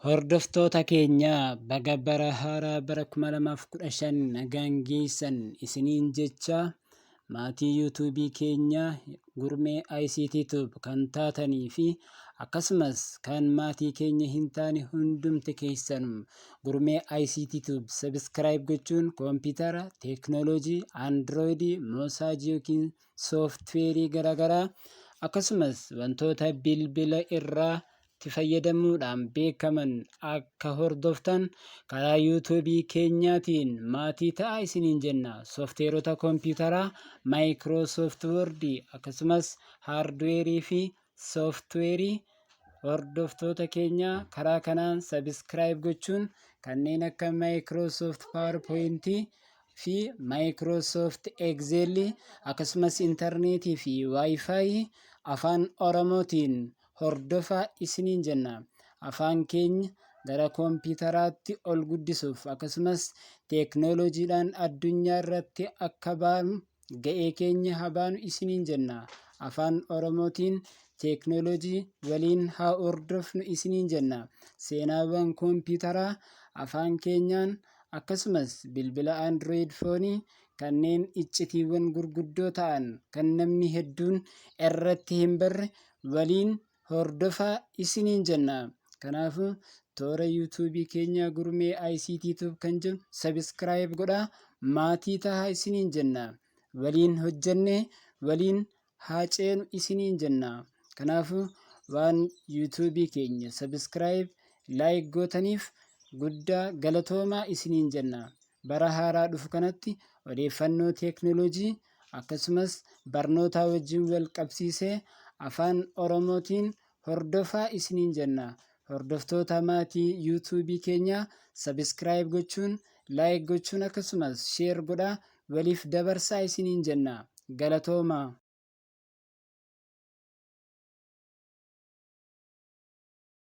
Hordoftoota keenya baga bara haaraa bara 2015 nagaan geessan isiniin jecha maatii yuutuubii keenya gurmee ICT Tube kan taatanii fi akkasumas kan maatii keenya hin taane hundumti keessan gurmee ICT Tube subscribe gochuun koompitara, teeknooloojii, androidii, moosaajii yookiin sooftiweerii garaagaraa akkasumas wantoota bilbila irraa itti fayyadamuudhaan beekaman akka hordoftan karaa yuutuubii keenyaatiin maatii ta'aa isiniin jenna. Sooftiweerota koompitaraa, maayikiroosoft woordii akkasumas haardweerii fi sooftiweerii hordoftoota keenya karaa kanaan sabiskiraayib gochuun kanneen akka maayikiroosoft paawurpooyintii fi maayikiroosoft egzeelii akkasumas intarneetii fi waayifaayii afaan oromootiin hordofaa isiniin jenna. Afaan keenya gara koompitaraatti ol guddisuuf akkasumas teeknooloojiidhaan addunyaa irratti akka baanu ga'ee keenya haa baanu isiniin jenna. Afaan oromootiin teeknooloojii waliin haa hordofnu isiniin jenna. Seenaawwan koompitaraa afaan keenyaan akkasumas bilbila android foonii kanneen iccitiiwwan gurguddoo ta'an kan namni hedduun irratti hin barre waliin hordofaa isiniin jenna. Kanaafuu toora yuutuubii keenya gurmee ICT Tube kan jedhu sabiskiraayib godhaa maatii tahaa isiniin jenna. Waliin hojjennee waliin haa ceenu isiniin jenna. Kanaafuu waan yuutuubii keenya sabiskiraayib laayik gootaniif guddaa galatoomaa isiniin jenna. Bara haaraa dhufu kanatti odeeffannoo teeknooloojii akkasumas barnootaa wajjin wal qabsiisee afaan oromootiin hordofaa isiniin jenna. Hordoftoota maatii yuutuubii keenyaa sabiskiraayib gochuun, laayik gochuun akkasumas sheer godhaa waliif dabarsaa isiniin jenna. Galatoomaa.